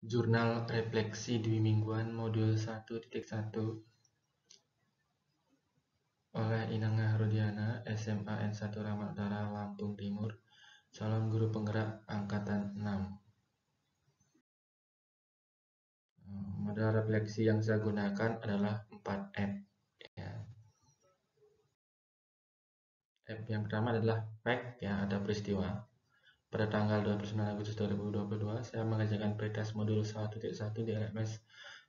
Jurnal Refleksi Dwi Mingguan Modul 1.1 oleh Inangah Rudiana, SMA N1 Ramat Utara, Lampung Timur, calon guru penggerak Angkatan 6. Modal refleksi yang saya gunakan adalah 4 app. App yang pertama adalah fact, ada peristiwa. Pada tanggal 29 Agustus 2022, saya mengerjakan pretest modul 1.1 di LMS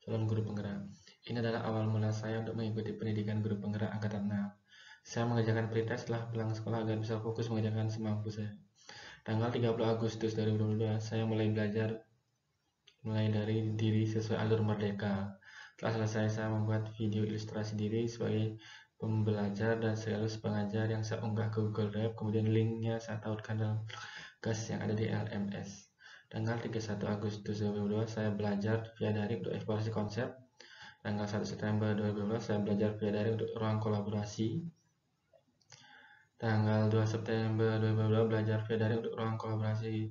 calon guru penggerak. Ini adalah awal mula saya untuk mengikuti pendidikan guru penggerak Angkatan 6. Saya mengerjakan pretest setelah pulang sekolah agar bisa fokus mengerjakan semampu saya. Tanggal 30 Agustus 2022, saya mulai dari diri sesuai alur Merdeka. Setelah selesai, saya membuat video ilustrasi diri sebagai pembelajar dan sekaligus pengajar yang saya unggah ke Google Drive. Kemudian linknya saya tautkan dalam tugas yang ada di LMS. Tanggal 31 Agustus 2022, saya belajar via daring untuk eksplorasi konsep. Tanggal 1 September 2022, saya belajar via daring untuk ruang kolaborasi. Tanggal 2 September 2022, belajar via daring untuk ruang kolaborasi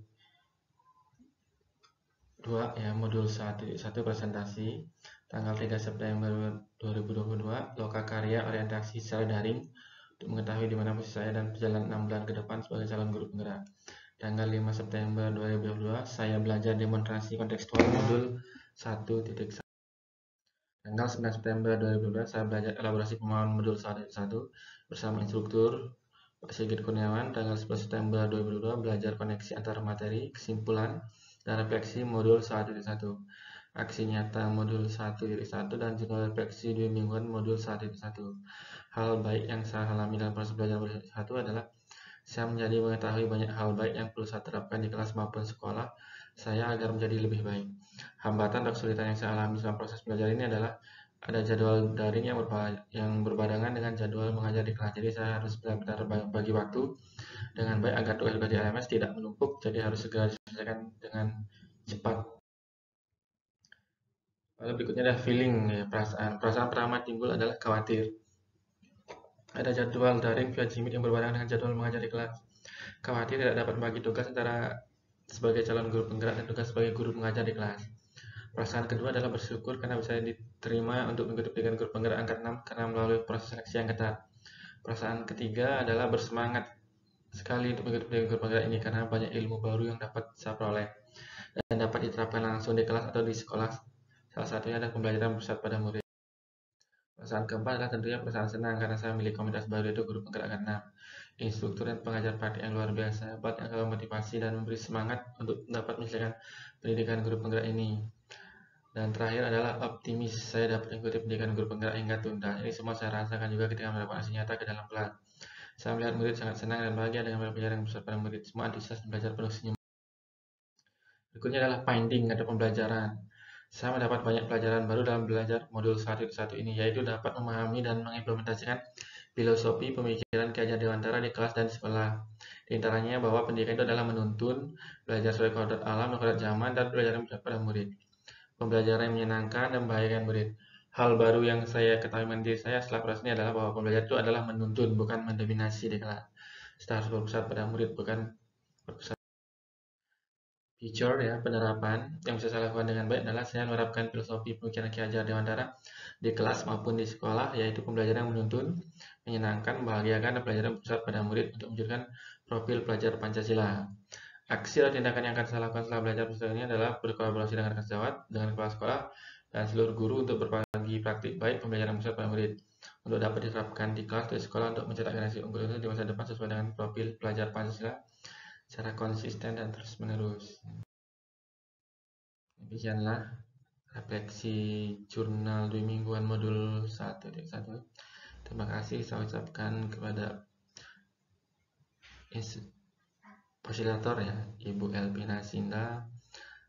2, modul 1 presentasi. Tanggal 3 September 2022, loka karya orientasi secara daring untuk mengetahui di mana posisi saya dan perjalanan 6 bulan ke depan sebagai calon guru penggerak. Tanggal 5 September 2022, saya belajar demonstrasi kontekstual modul 1.1. Tanggal 9 September 2022, saya belajar elaborasi pemahaman modul 1.1 bersama instruktur Pak Sigit Kurniawan. Tanggal 11 September 2022, belajar koneksi antar materi, kesimpulan, dan refleksi modul 1.1. Aksi nyata modul 1.1 dan jurnal refleksi 2 mingguan modul 1.1. Hal baik yang saya alami dalam proses belajar modul 1 adalah saya menjadi mengetahui banyak hal baik yang perlu saya terapkan di kelas maupun sekolah saya agar menjadi lebih baik. Hambatan atau kesulitan yang saya alami dalam proses belajar ini adalah ada jadwal daring yang berbarengan dengan jadwal mengajar di kelas. Jadi saya harus benar-benar bagi waktu dengan baik agar tugas-tugas di LMS tidak menumpuk, jadi harus segera diselesaikan dengan cepat. Lalu berikutnya adalah feeling, perasaan. Perasaan pertama timbul adalah khawatir. Ada jadwal daring via Jimit yang berbarengan dengan jadwal mengajar di kelas. Khawatir tidak dapat membagi tugas antara sebagai calon guru penggerak dan tugas sebagai guru mengajar di kelas. Perasaan kedua adalah bersyukur karena bisa diterima untuk mengikuti pendidikan guru penggerak angkatan 6 karena melalui proses seleksi yang ketat. Perasaan ketiga adalah bersemangat sekali untuk mengikuti pendidikan guru penggerak ini karena banyak ilmu baru yang dapat saya peroleh dan dapat diterapkan langsung di kelas atau di sekolah. Salah satunya adalah pembelajaran bersat pada murid. Perasaan keempat adalah tentunya perasaan senang karena saya memiliki komunitas baru yaitu guru penggerak angkatan 6. Instruktur dan pengajar praktik yang luar biasa, hebat yang selalu memotivasi dan memberi semangat untuk dapat menyelesaikan pendidikan guru penggerak ini. Dan terakhir adalah optimis, saya dapat mengikuti pendidikan guru penggerak hingga tuntas. Ini semua saya rasakan juga ketika mendapatkan hasil nyata ke dalam kelas. Saya melihat murid sangat senang dan bahagia dengan pelajaran yang bersama murid. Semua antusias belajar penuh senyum. Berikutnya adalah finding atau pembelajaran. Saya mendapat banyak pelajaran baru dalam belajar modul 1.1 ini, yaitu dapat memahami dan mengimplementasikan filosofi pemikiran Ki Hajar Dewantara di kelas dan di sekolah. Di antaranya bahwa pendidikan itu adalah menuntun, belajar sesuai kodrat alam dan kodrat zaman, dan belajar pada murid. Pembelajaran yang menyenangkan dan membahagiakan murid. Hal baru yang saya ketahui mengenai saya setelah proses ini adalah bahwa pembelajaran itu adalah menuntun, bukan mendominasi di kelas. Kita harus berpusat pada murid, bukan berpusat. Feature penerapan yang bisa saya lakukan dengan baik adalah saya menerapkan filosofi pemikiran Ki Hajar Dewantara di kelas maupun di sekolah, yaitu pembelajaran yang menuntun, menyenangkan, membahagiakan, dan pelajaran berpusat pada murid untuk menunjukkan profil pelajar Pancasila. Aksi atau tindakan yang akan saya lakukan setelah belajar proses ini adalah berkolaborasi dengan rekan sejawat, dengan kepala sekolah, dan seluruh guru untuk berbagi praktik baik pembelajaran pusat pada murid untuk dapat diterapkan di kelas dan sekolah untuk mencetak generasi unggul itu di masa depan sesuai dengan profil pelajar Pancasila secara konsisten dan terus menerus. Demikianlah refleksi jurnal 2 mingguan modul 1.1. Terima kasih saya ucapkan kepada fasilitator Ibu Elvina Sinda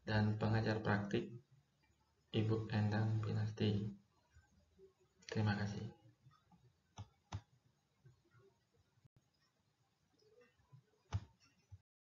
dan pengajar praktik Ibu Enda